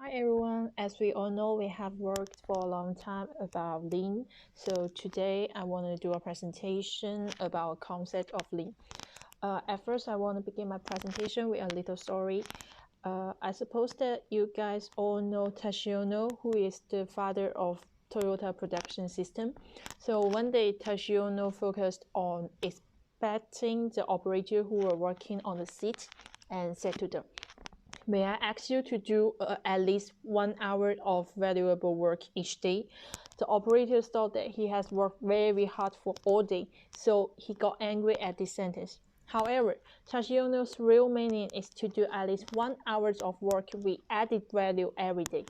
Hi everyone, as we all know, we have worked for a long time about Lean. So today I want to do a presentation about concept of Lean. At first, I want to begin my presentation with a little story. I suppose that you guys all know Tashiono, who is the father of Toyota production system. So one day, Tashiono focused on inspecting the operator who were working on the seat and said to them, "May I ask you to do at least 1 hour of valuable work each day?" The operator thought that he has worked very hard for all day, so he got angry at this sentence. However, Tashiono's real meaning is to do at least 1 hour of work with added value every day.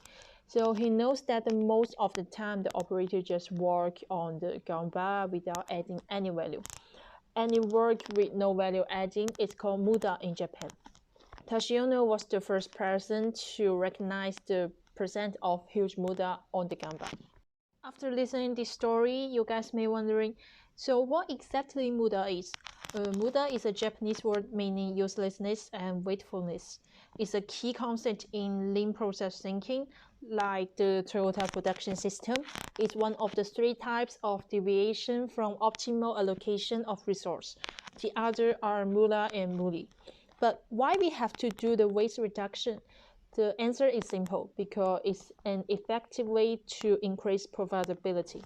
So he knows that most of the time the operator just work on the gamba without adding any value. Any work with no value adding is called MUDA in Japan. Tashiono was the first person to recognize the presence of huge MUDA on the gamba. After listening this story, you guys may wondering, so what exactly MUDA is? MUDA is a Japanese word meaning uselessness and wastefulness. It's a key concept in lean process thinking, like the Toyota production system. It's one of the 3 types of deviation from optimal allocation of resource. The other are MUDA and MULI. But why we have to do the waste reduction? The answer is simple, because it's an effective way to increase profitability.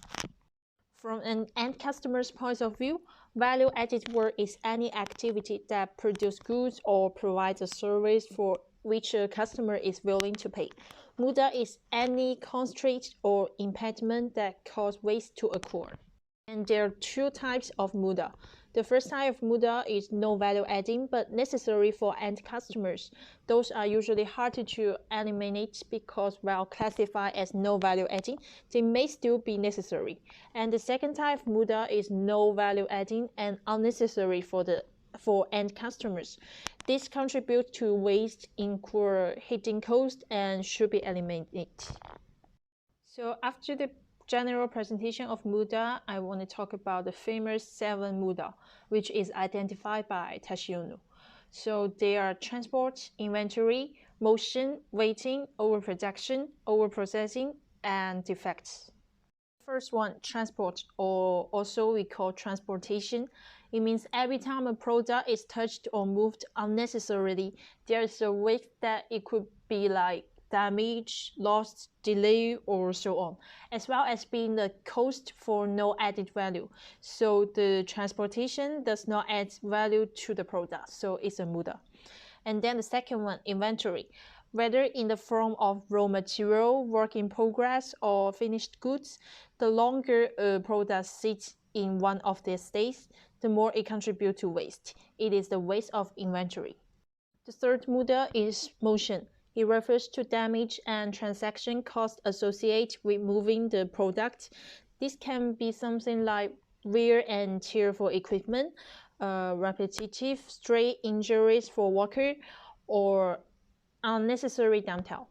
From an end customer's point of view, value-added work is any activity that produces goods or provides a service for which a customer is willing to pay. MUDA is any constraint or impediment that causes waste to occur. And there are 2 types of MUDA. The first type of MUDA is no value adding but necessary for end customers. Those are usually harder to eliminate because while classified as no value adding, they may still be necessary. And the second type of MUDA is no value adding and unnecessary for end customers. This contributes to waste, incur hidden cost, and should be eliminated. So after the general presentation of MUDA, I want to talk about the famous 7 MUDA, which is identified by Tashiono. So they are transport, inventory, motion, waiting, overproduction, overprocessing, and defects. First one, transport, or also we call transportation. It means every time a product is touched or moved unnecessarily, there is a risk that it could be like damage, loss, delay, or so on, as well as being the cost for no added value. So the transportation does not add value to the product, so it's a MUDA. And then the second one, inventory. Whether in the form of raw material, work in progress, or finished goods, the longer a product sits in one of their states, the more it contributes to waste. It is the waste of inventory. The third MUDA is motion. It refers to damage and transaction costs associated with moving the product. This can be something like wear and tear for equipment, repetitive stray injuries for worker, or unnecessary downtime.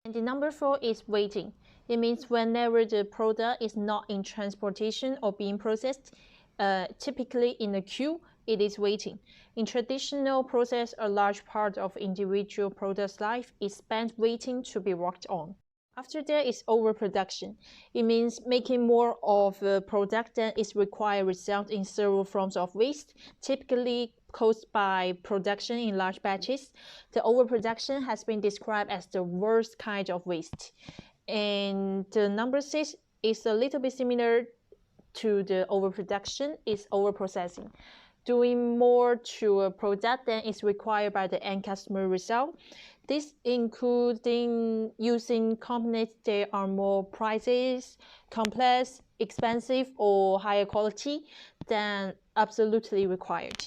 And the number 4 is waiting. It means whenever the product is not in transportation or being processed, typically in a queue, it is waiting. In traditional process, a large part of individual product's life is spent waiting to be worked on. After that is overproduction. It means making more of a product than is required results in several forms of waste, typically caused by production in large batches. The overproduction has been described as the worst kind of waste. And the number 6 is a little bit similar to the overproduction, is overprocessing. Doing more to a product than is required by the end customer result. This including using components that are more prices, complex, expensive, or higher quality than absolutely required.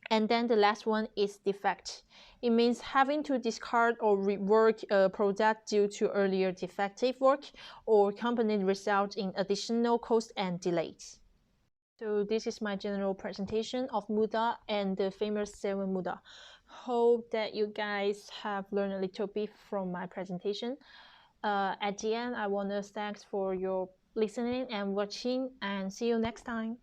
And then the last one is defect. It means having to discard or rework a product due to earlier defective work or component result in additional cost and delays. So this is my general presentation of MUDA and the famous 7 MUDA. Hope that you guys have learned a little bit from my presentation. At the end, I want to thanks for your listening and watching, and see you next time.